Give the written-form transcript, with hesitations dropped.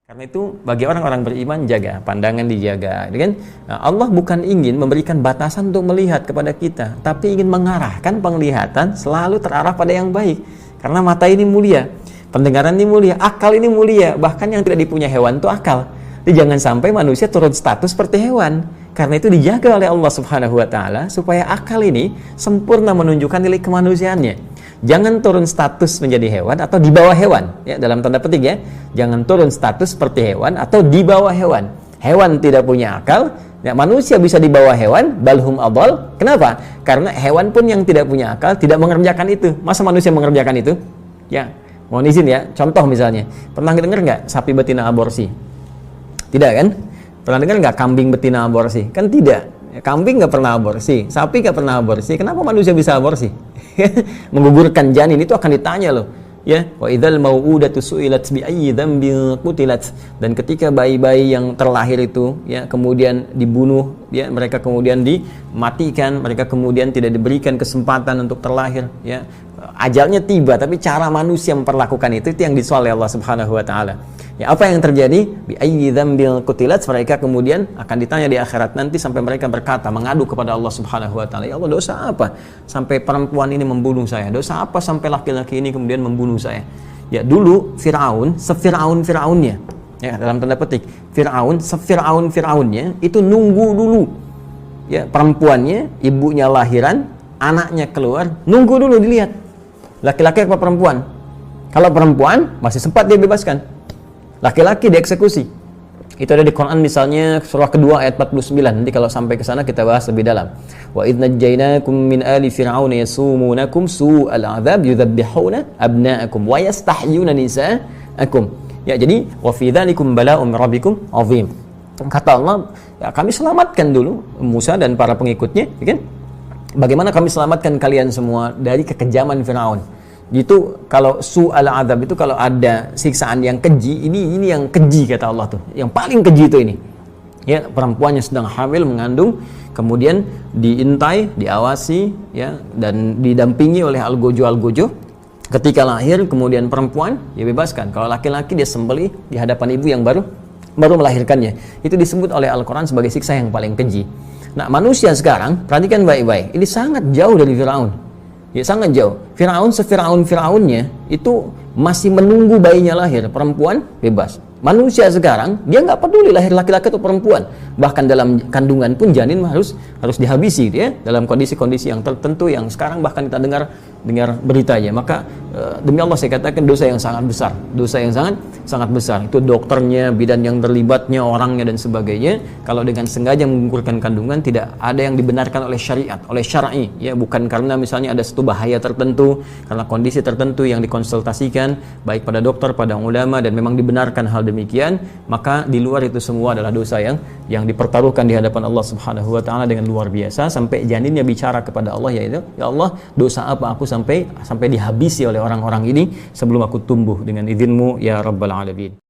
Karena itu bagi orang-orang beriman jaga, pandangan dijaga, kan? Nah, Allah bukan ingin memberikan batasan untuk melihat kepada kita, tapi ingin mengarahkan penglihatan selalu terarah pada yang baik. Karena mata ini mulia, pendengaran ini mulia, akal ini mulia, bahkan yang tidak dipunya hewan itu akal. Jadi jangan sampai manusia turun status seperti hewan. Karena itu dijaga oleh Allah Subhanahu wa taala supaya akal ini sempurna menunjukkan nilai kemanusiaannya. Jangan turun status menjadi hewan atau di bawah hewan, ya, dalam tanda petik ya. Jangan turun status seperti hewan atau di bawah hewan. Hewan tidak punya akal, ya, manusia bisa di bawah hewan, balhum adall. Kenapa? Karena hewan pun yang tidak punya akal tidak mengerjakan itu. Masa manusia mengerjakan itu? Ya, mohon izin ya. Contoh misalnya, pernah dengar nggak sapi betina aborsi? Tidak kan? Pernah dengar nggak kambing betina aborsi? Kan tidak. Kambing nggak pernah aborsi, sapi nggak pernah aborsi. Kenapa manusia bisa aborsi? Menggugurkan janin itu akan ditanya loh, ya. Wa idzal mau'udatu su'ilat bi ayyi dzambin qutilat. Dan ketika bayi-bayi yang terlahir itu, ya, kemudian dibunuh, ya, mereka kemudian dimatikan, mereka kemudian tidak diberikan kesempatan untuk terlahir, ya. Ajalnya tiba, tapi cara manusia memperlakukan itu yang disoal oleh Allah Subhanahu wa taala. Ya, apa yang terjadi? Bi ayyi dzambin qutilat, mereka kemudian akan ditanya di akhirat nanti sampai mereka berkata, mengadu kepada Allah Subhanahu wa taala, "Ya Allah, dosa apa sampai perempuan ini membunuh saya? Dosa apa sampai laki-laki ini kemudian membunuh saya?" Ya, dulu Firaun, sefiraun-firaunnya, ya, dalam tanda petik, Firaun, sefiraun-firaunnya itu nunggu dulu. Ya, perempuannya, ibunya lahiran, anaknya keluar, nunggu dulu dilihat. Laki-laki apa perempuan? Kalau perempuan masih sempat dia bebaskan. Laki-laki dieksekusi. Itu ada di Quran misalnya surah kedua ayat 49. Nanti kalau sampai ke sana kita bahas lebih dalam. Wa idz najjaynakum min ali fir'auna yasumunakum su'al 'adzab yudzabbihuna abna'akum wa yastahyuna nisa'akum. Ya, jadi wa fi dzalikum bala'un min rabbikum 'azim. Kata Allah, ya, kami selamatkan dulu Musa dan para pengikutnya, ya kan? Bagaimana kami selamatkan kalian semua dari kekejaman Firaun. Gitu, kalau su'al adzab itu kalau ada siksaan yang keji, ini yang keji kata Allah tuh. Yang paling keji itu ini. Ya, perempuannya sedang hamil mengandung, kemudian diintai, diawasi, ya, dan didampingi oleh algojo. Ketika lahir kemudian perempuan dibebaskan. Kalau laki-laki dia sembelih di hadapan ibu yang baru melahirkannya. Itu disebut oleh Al-Qur'an sebagai siksa yang paling keji. Nah, manusia sekarang, perhatikan baik-baik, ini sangat jauh dari Firaun. Ya, sangat jauh. Firaun, sefiraun-firaunnya itu masih menunggu bayinya lahir, perempuan bebas. Manusia sekarang, dia nggak peduli lahir laki-laki atau perempuan. Bahkan dalam kandungan pun janin harus dihabisi, ya, dalam kondisi-kondisi yang tertentu yang sekarang bahkan kita dengar beritanya. Maka demi Allah saya katakan dosa yang sangat besar. Dosa yang sangat besar. Itu dokternya, bidan yang terlibatnya, orangnya dan sebagainya. Kalau dengan sengaja menggugurkan kandungan tidak ada yang dibenarkan oleh syariat, oleh syar'i, ya, bukan karena misalnya ada satu bahaya tertentu, karena kondisi tertentu yang dikonsultasikan baik pada dokter, pada ulama, dan memang dibenarkan hal demikian, maka di luar itu semua adalah dosa yang dipertaruhkan di hadapan Allah Subhanahu wa taala dengan luar biasa, sampai janinnya bicara kepada Allah, yaitu, "Ya Allah, dosa apa aku sampai dihabisi oleh orang-orang ini sebelum aku tumbuh dengan izin-Mu ya Rabbal Alamin."